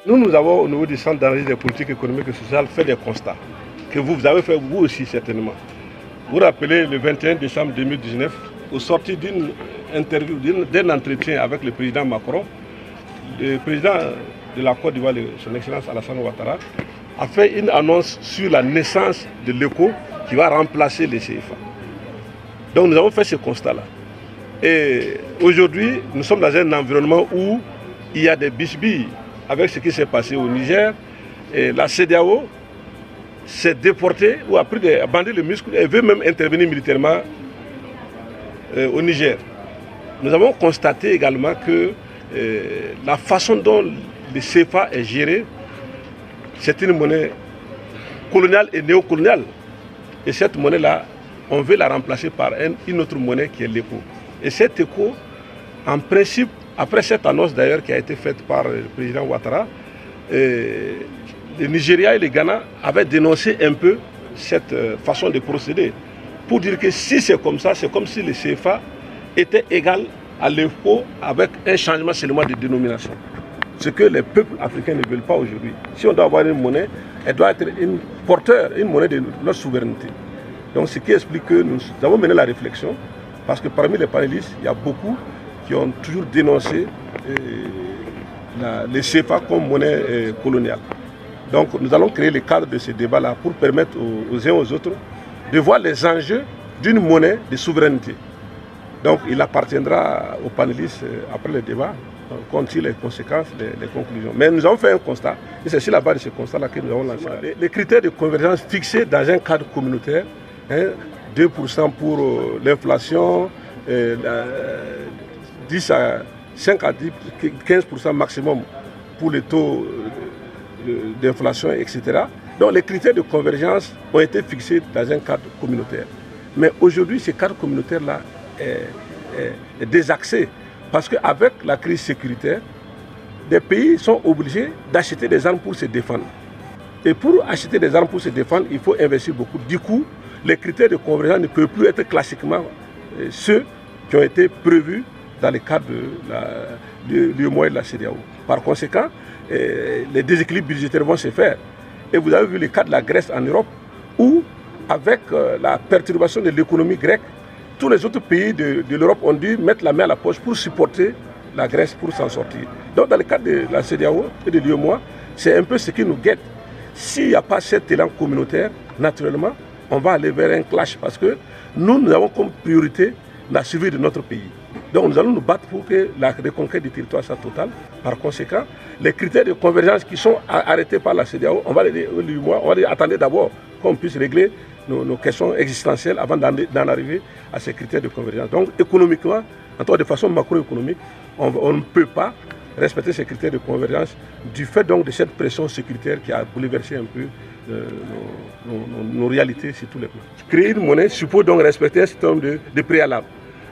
Nous avons au niveau du Centre d'analyse des politiques économiques et sociales fait des constats que vous avez fait vous aussi certainement. Vous vous rappelez le 21 décembre 2019, au sorti d'une interview, d'un entretien avec le président Macron, le président de la Côte d'Ivoire, son Excellence Alassane Ouattara, a fait une annonce sur la naissance de l'ECO qui va remplacer les CFA. Donc nous avons fait ce constat-là. Et aujourd'hui, nous sommes dans un environnement où il y a des bisbilles avec ce qui s'est passé au Niger. Et la CEDEAO s'est déportée ou a bandé le muscle et veut même intervenir militairement au Niger. Nous avons constaté également que la façon dont le CFA est géré, c'est une monnaie coloniale et néocoloniale. Et cette monnaie-là, on veut la remplacer par une autre monnaie qui est l'ECO. Et cet ECO, en principe, après cette annonce d'ailleurs qui a été faite par le président Ouattara, le Nigeria et le Ghana avaient dénoncé un peu cette façon de procéder. Pour dire que si c'est comme ça, c'est comme si le CFA était égal à l'ECO avec un changement seulement de dénomination. Ce que les peuples africains ne veulent pas aujourd'hui. Si on doit avoir une monnaie, elle doit être une monnaie de notre souveraineté. Donc ce qui explique que nous avons mené la réflexion, parce que parmi les panélistes, il y a beaucoup qui ont toujours dénoncé les CFA comme monnaie coloniale. Donc nous allons créer le cadre de ce débat-là pour permettre aux uns aux autres de voir les enjeux d'une monnaie de souveraineté. Donc il appartiendra aux panélistes, après le débat, qu'on tire les conséquences, les conclusions. Mais nous avons fait un constat, et c'est sur la base de ce constat-là que nous avons lancé. Les critères de convergence fixés dans un cadre communautaire, 2% pour l'inflation, 10 à 5 à 15% maximum pour les taux d'inflation, etc. Donc les critères de convergence ont été fixés dans un cadre communautaire. Mais aujourd'hui, ce cadre communautaire-là est désaxé. Parce qu'avec la crise sécuritaire, des pays sont obligés d'acheter des armes pour se défendre. Et pour acheter des armes pour se défendre, il faut investir beaucoup. Du coup, les critères de convergence ne peuvent plus être classiquement ceux qui ont été prévus dans le cadre de l'UEMOA et de la CEDEAO. Par conséquent, les déséquilibres budgétaires vont se faire. Et vous avez vu le cas de la Grèce en Europe, où, avec la perturbation de l'économie grecque, tous les autres pays de l'Europe ont dû mettre la main à la poche pour supporter la Grèce pour s'en sortir. Donc dans le cadre de la CEDEAO et de l'UEMOA, c'est un peu ce qui nous guette. S'il n'y a pas cet élan communautaire, naturellement, on va aller vers un clash parce que nous avons comme priorité la survie de notre pays. Donc nous allons nous battre pour que la reconquête du territoire soit totale. Par conséquent, les critères de convergence qui sont arrêtés par la CEDEAO, on va les attendre d'abord qu'on puisse régler nos questions existentielles avant d'en arriver à ces critères de convergence. Donc économiquement, en tout cas de façon macroéconomique, on ne peut pas respecter ces critères de convergence du fait donc de cette pression sécuritaire qui a bouleversé un peu nos réalités sur tous les plans. Créer une monnaie suppose donc respecter un certain nombre de préalables.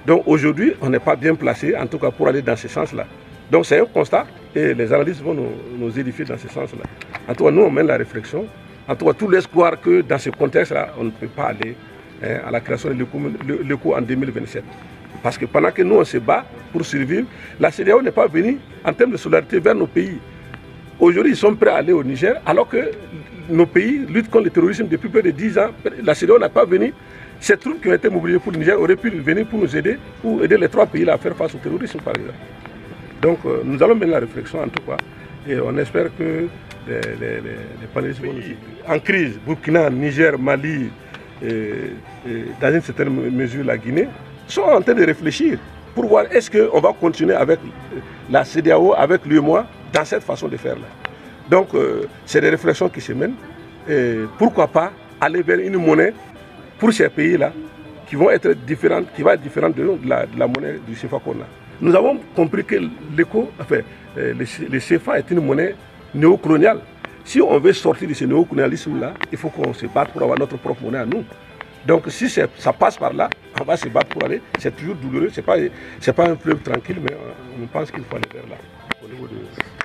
Donc aujourd'hui, on n'est pas bien placé, en tout cas pour aller dans ce sens-là. Donc c'est un constat et les analystes vont nous édifier dans ce sens-là. En tout cas, nous, on mène la réflexion. En tout cas, tout l'espoir que dans ce contexte-là, on ne peut pas aller à la création de l'ECO en 2027. Parce que pendant que nous, on se bat pour survivre, la CEDEAO n'est pas venue en termes de solidarité vers nos pays. Aujourd'hui, ils sont prêts à aller au Niger, alors que nos pays luttent contre le terrorisme depuis plus de 10 ans. La CEDEAO n'a pas venu. Ces troupes qui ont été mobilisées pour le Niger auraient pu venir pour nous aider, pour aider les 3 pays à faire face au terrorisme, par exemple. Donc, nous allons mener la réflexion, en tout cas, et on espère que les panélistes vont nous aider. En crise, Burkina, Niger, Mali, dans une certaine mesure la Guinée, sont en train de réfléchir pour voir est-ce qu'on va continuer avec la CEDEAO, avec l'UEMOA, dans cette façon de faire-là. Donc, c'est des réflexions qui se mènent. Et pourquoi pas aller vers une monnaie pour ces pays-là qui vont être différentes, qui va être différente de la monnaie du CFA qu'on a. Nous avons compris que le CFA est une monnaie néocoloniale. Si on veut sortir de ce néocolonialisme-là, il faut qu'on se batte pour avoir notre propre monnaie à nous. Donc si ça passe par là, on va se battre pour aller. C'est toujours douloureux, c'est pas un fleuve tranquille, mais on pense qu'il faut aller vers là. Au niveau de...